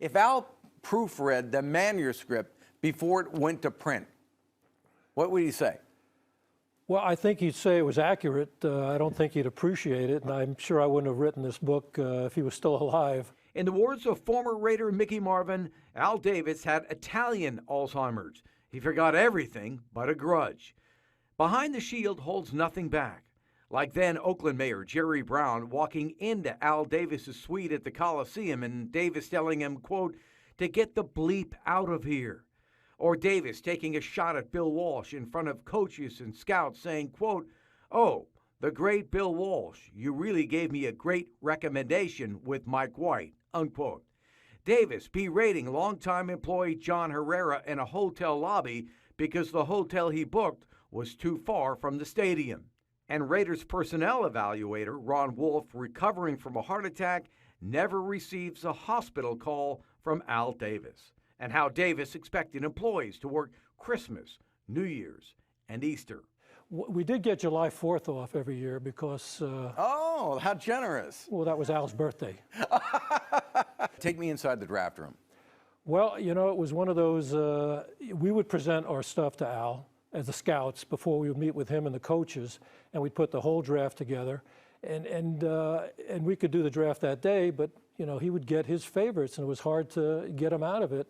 If Al proofread the manuscript before it went to print, what would he say? Well, I think he'd say it was accurate. I don't think he'd appreciate it, and I'm sure I wouldn't have written this book if he was still alive. In the words of former Raider Mickey Marvin, Al Davis had Italian Alzheimer's. He forgot everything but a grudge. Behind the Shield holds nothing back. Like then Oakland Mayor Jerry Brown walking into Al Davis's suite at the Coliseum and Davis telling him, quote, to get the bleep out of here. Or Davis taking a shot at Bill Walsh in front of coaches and scouts saying, quote, oh, the great Bill Walsh, you really gave me a great recommendation with Mike White, unquote. Davis berating longtime employee John Herrera in a hotel lobby because the hotel he booked was too far from the stadium. And Raiders personnel evaluator Ron Wolf, recovering from a heart attack, never receives a hospital call from Al Davis. And how Davis expected employees to work Christmas, New Year's, and Easter. We did get July 4th off every year because... oh, how generous. Well, that was Al's birthday. Take me inside the draft room. Well, you know, it was one of those, we would present our stuff to Al as the scouts before we would meet with him and the coaches, and we'd put the whole draft together. And we could do the draft that day, but, you know, he would get his favorites, and it was hard to get him out of it.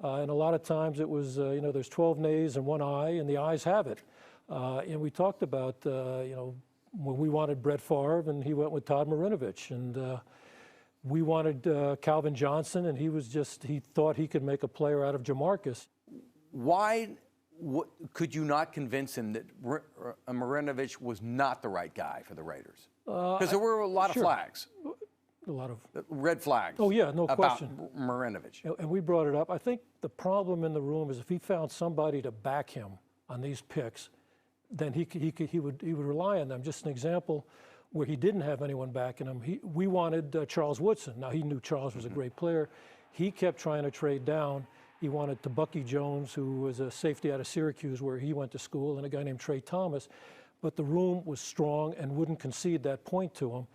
And a lot of times it was, you know, there's 12 nays and one eye, and the ayes have it. And we talked about, you know, when we wanted Brett Favre, and he went with Todd Marinovich. And we wanted Calvin Johnson, and he thought he could make a player out of Jamarcus. Why could you not convince him that Marinovich was not the right guy for the Raiders? Because there were a lot of flags. A lot of red flags. Oh, yeah, no question. About Marinovich. And we brought it up. I think the problem in the room is if he found somebody to back him on these picks, then he would rely on them. Just an example where he didn't have anyone backing him. We wanted Charles Woodson. Now, he knew Charles was a great player. He kept trying to trade down. He wanted Bucky Jones, who was a safety out of Syracuse where he went to school, and a guy named Trey Thomas. But the room was strong and wouldn't concede that point to him.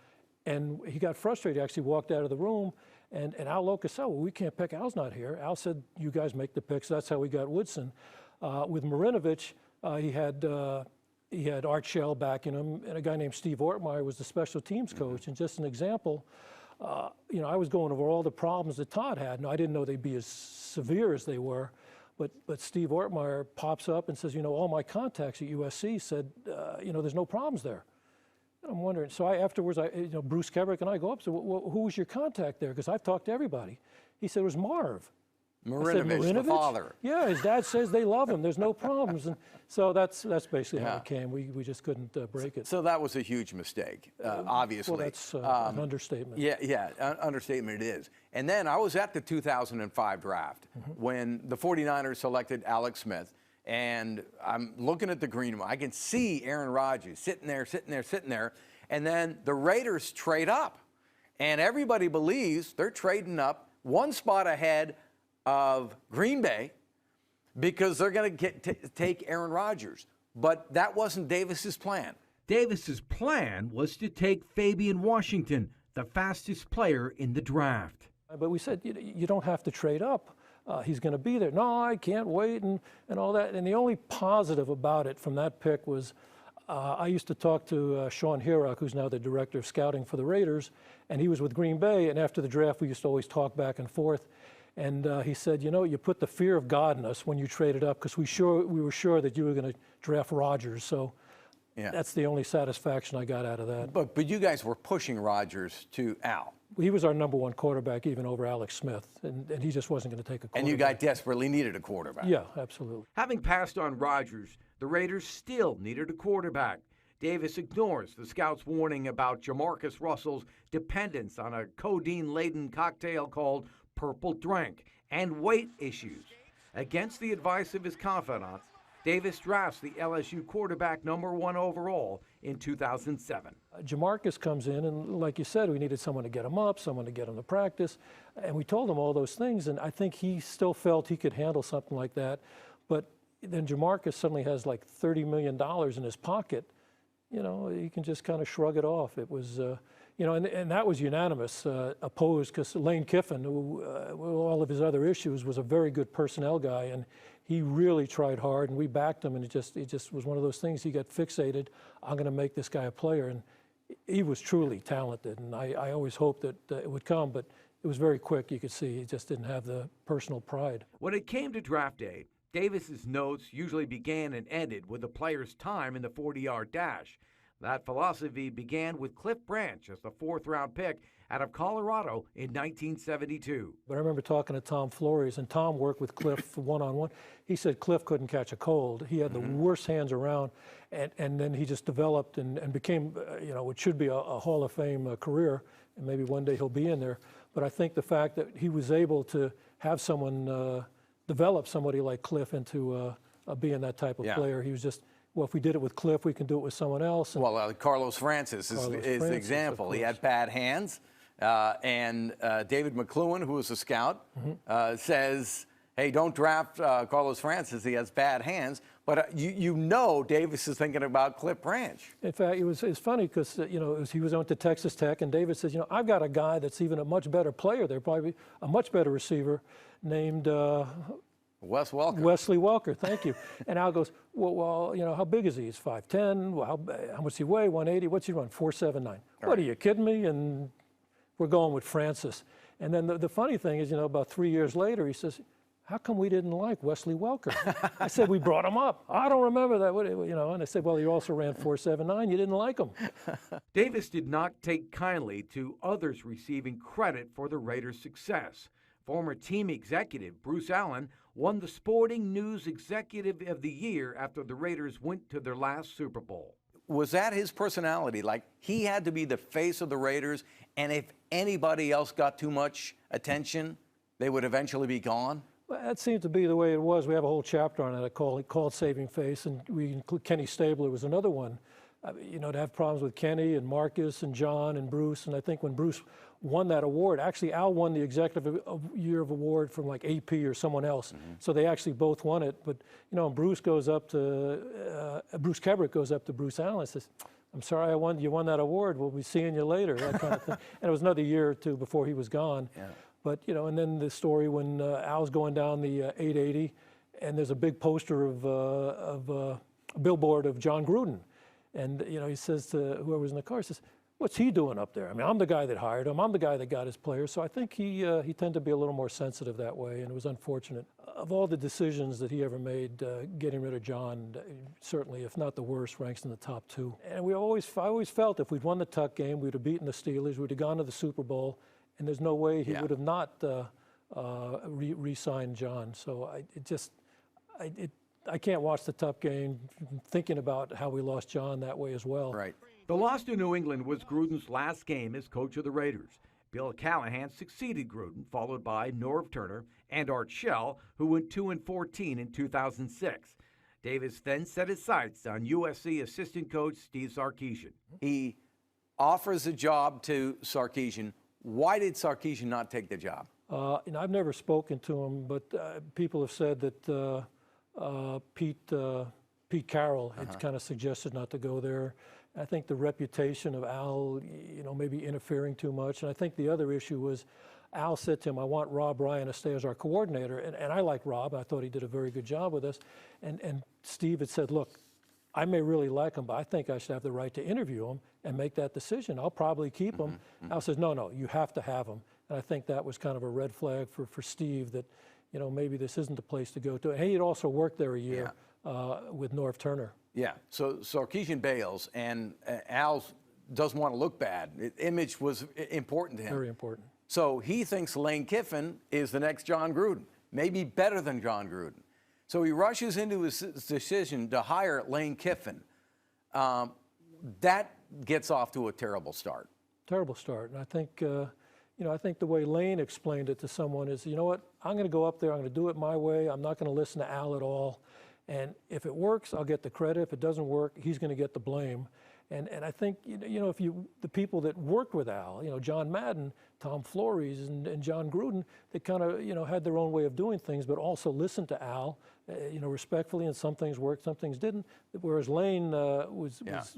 And he got frustrated. He actually walked out of the room, and Al Locust said, well, we can't pick. Al's not here. Al said, you guys make the picks. That's how we got Woodson. With Marinovich, he had Art Shell backing him, and a guy named Steve Ortmeyer was the special teams coach. And just an example, you know, I was going over all the problems that Todd had. Now, I didn't know they'd be as severe as they were, but Steve Ortmeyer pops up and says, you know, all my contacts at USC said, you know, there's no problems there. And I'm wondering, so afterwards, you know, Bruce Kebrick and I go up, so who was your contact there? Because I've talked to everybody. He said it was Marv. Marinovich, the father. Yeah, his dad says they love him. There's no problems. And so that's basically how it came. We just couldn't break it. So that was a huge mistake, obviously. Well, that's an understatement. Yeah, understatement it is. And then I was at the 2005 draft when the 49ers selected Alex Smith. And I'm looking at the green room. I can see Aaron Rodgers sitting there. And then the Raiders trade up. And everybody believes they're trading up one spot ahead of Green Bay because they're going to take Aaron Rodgers. But that wasn't Davis's plan. Davis's plan was to take Fabian Washington, the fastest player in the draft. But we said, you don't have to trade up. He's going to be there. No, I can't wait and all that. And the only positive about it from that pick was I used to talk to Sean Herock, who's now the director of scouting for the Raiders, and he was with Green Bay. And after the draft, we used to always talk back and forth. And he said, you know, you put the fear of God in us when you traded up because we were sure that you were going to draft Rodgers. So that's the only satisfaction I got out of that. But you guys were pushing Rodgers to Al. He was our number one quarterback, even over Alex Smith, and he just wasn't going to take a quarterback. And you guys desperately needed a quarterback. Yeah, absolutely. Having passed on Rodgers, the Raiders still needed a quarterback. Davis ignores the scouts' warning about Jamarcus Russell's dependence on a codeine-laden cocktail called Purple Drink and weight issues. Against the advice of his confidants, Davis drafts the LSU quarterback #1 overall in 2007. Jamarcus comes in, and like you said, we needed someone to get him up, someone to get him to practice, and we told him all those things, and I think he still felt he could handle something like that. But then Jamarcus suddenly has like $30 million in his pocket. You know, he can just kind of shrug it off. It was, and that was unanimous, opposed, because Lane Kiffin, who, with all of his other issues, was a very good personnel guy, and he really tried hard, and we backed him, and it just was one of those things. He got fixated, I'm going to make this guy a player, and he was truly talented, and I always hoped that it would come, but it was very quick. You could see he just didn't have the personal pride. When it came to draft day, Davis's notes usually began and ended with the player's time in the 40-yard dash. That philosophy began with Cliff Branch as the 4th-round pick out of Colorado in 1972. But I remember talking to Tom Flores, and Tom worked with Cliff one-on-one. He said Cliff couldn't catch a cold. He had the worst hands around, and then he just developed and became, what should be a Hall of Fame career, and maybe one day he'll be in there. But I think the fact that he was able to have someone develop somebody like Cliff into being that type of player, he was just, well, if we did it with Cliff, we can do it with someone else. And well, Carlos Francis is the example. He had bad hands, and David McLuhan, who was a scout, says, hey, don't draft Carlos Francis. He has bad hands. But Davis is thinking about Cliff Branch. In fact, it's funny because, he went to Texas Tech, and David says, I've got a guy that's even a much better player there, probably a much better receiver, named Wesley Welker, thank you. And Al goes, well, how big is he? He's 5'10". Well, how much does he weigh? 180. What's he run? 4.79. What, are you kidding me? And we're going with Francis. And then the funny thing is, about 3 years later, he says, how come we didn't like Wesley Welker? I said, we brought him up. I don't remember that. And I said, well, he also ran 4.79. You didn't like him. Davis did not take kindly to others receiving credit for the Raiders' success. Former team executive Bruce Allen won the Sporting News Executive of the Year after the Raiders went to their last Super Bowl. Was that his personality? Like, he had to be the face of the Raiders, and if anybody else got too much attention, they would eventually be gone? Well, that seemed to be the way it was. We have a whole chapter on it called Saving Face, and we include Kenny Stabler was another one. To have problems with Kenny and Marcus and John and Bruce, and I think when Bruce won that award, actually Al won the Executive Year of Award from like AP or someone else, so they actually both won it. But Bruce Kebrick goes up to Bruce Allen and says, "I'm sorry, you won that award. We'll be seeing you later." That kind of thing. And it was another year or two before he was gone. Yeah. But and then the story when Al's going down the 880, and there's a big poster of a billboard of John Gruden. And, he says to whoever's in the car, he says, what's he doing up there? I mean, I'm the guy that hired him. I'm the guy that got his players. So I think he tended to be a little more sensitive that way, and it was unfortunate. Of all the decisions that he ever made, getting rid of John, certainly, if not the worst, ranks in the top 2. And I always felt if we'd won the Tuck game, we'd have beaten the Steelers, we'd have gone to the Super Bowl, and there's no way he would have not re-signed John. So I can't watch the Tuck game thinking about how we lost John that way as well. Right. The loss to New England was Gruden's last game as coach of the Raiders. Bill Callahan succeeded Gruden, followed by Norv Turner and Art Shell, who went 2-14 in 2006. Davis then set his sights on USC assistant coach Steve Sarkisian. He offers a job to Sarkisian. Why did Sarkisian not take the job? I've never spoken to him, but people have said that Pete Carroll had kind of suggested not to go there. I think the reputation of Al, maybe interfering too much. And I think the other issue was Al said to him, I want Rob Ryan to stay as our coordinator. And I like Rob. I thought he did a very good job with us. And Steve had said, look, I may really like him, but I think I should have the right to interview him and make that decision. I'll probably keep him. Al says, no, you have to have him. And I think that was kind of a red flag for Steve that, maybe this isn't the place to go to. And he had also worked there a year with Norv Turner. Yeah. So Sarkisian bails, and Al doesn't want to look bad. Image was important to him. Very important. So he thinks Lane Kiffin is the next John Gruden, maybe better than John Gruden. So he rushes into his decision to hire Lane Kiffin. That gets off to a terrible start. Terrible start. And I think, I think the way Lane explained it to someone is, you know what, I'm going to go up there, I'm going to do it my way, I'm not going to listen to Al at all. And if it works, I'll get the credit. If it doesn't work, he's going to get the blame. And I think, if the people that worked with Al, John Madden, Tom Flores, and John Gruden, they kind of, had their own way of doing things, but also listened to Al, respectfully, and some things worked, some things didn't. Whereas Lane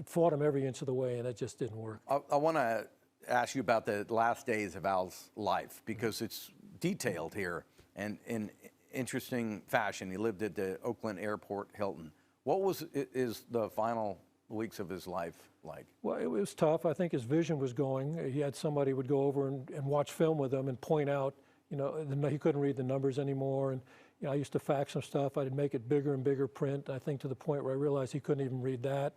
fought him every inch of the way, and it just didn't work. I want to ask you about the last days of Al's life because it's detailed here and in interesting fashion. He lived at the Oakland Airport Hilton. What is the final weeks of his life like? Well, it was tough. I think his vision was going. He had somebody would go over and watch film with him and point out, you know, he couldn't read the numbers anymore. And you know, I used to fax him stuff. I'd make it bigger and bigger print. I think to the point where I realized he couldn't even read that.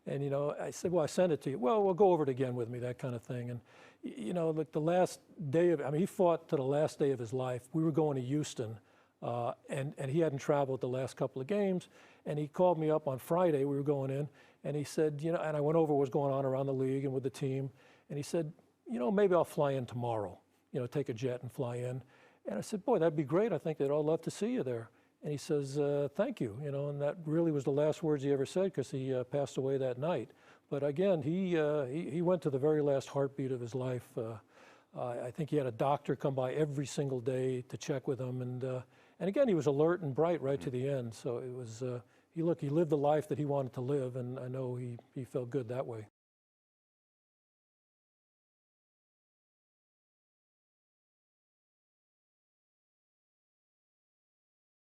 And you know, I said, well, I sent it to you. Well, we'll go over it again with me, that kind of thing. And you know, like the last day of, I mean, he fought to the last day of his life. We were going to Houston, and he hadn't traveled the last couple of games. And he called me up on Friday. We were going in, and he said, you know, and I went over what was going on around the league and with the team. And he said, you know, maybe I'll fly in tomorrow. You know, take a jet and fly in. And I said, boy, that'd be great. I think they'd all love to see you there. And he says, thank you, you know, and that really was the last words he ever said because he passed away that night. But again, he went to the very last heartbeat of his life. I think he had a doctor come by every single day to check with him. And again, he was alert and bright right to the end. So it was, he lived the life that he wanted to live, and I know he felt good that way.